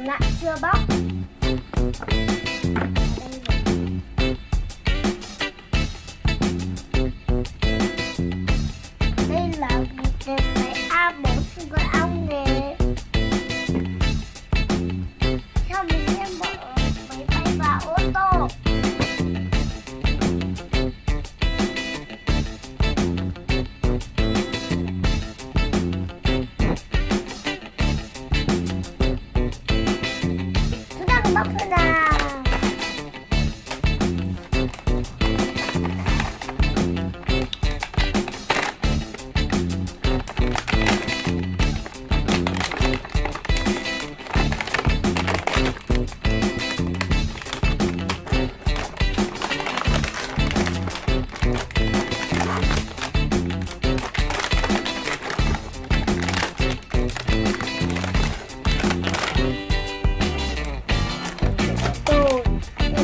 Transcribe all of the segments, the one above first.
lại chưa bóc. Đây là một cái máy A4 của ong nè. Sau mình sẽ mở máy bay vào ô tô. Chúng ta cùng bóc thôi nào.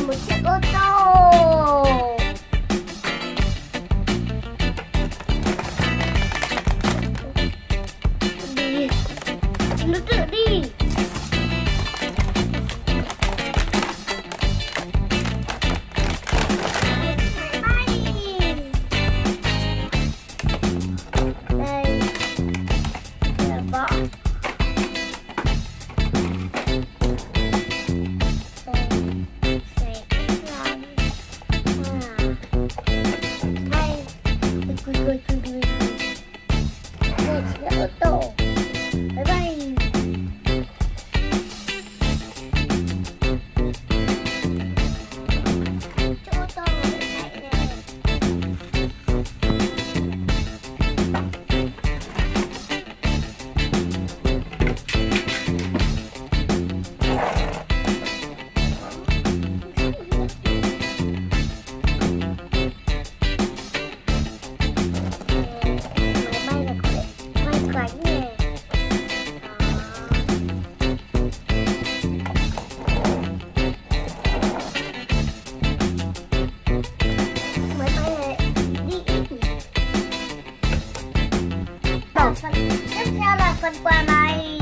Một chiếc ô tô. Đi. Nó tự đi. Máy bay. Đây là vỏ. Ô tô. Bye bye. Chỗ ô tô chạy này. Cánh nè. Máy bay này đi ít nhỉ. Tiếp theo là phần quà này.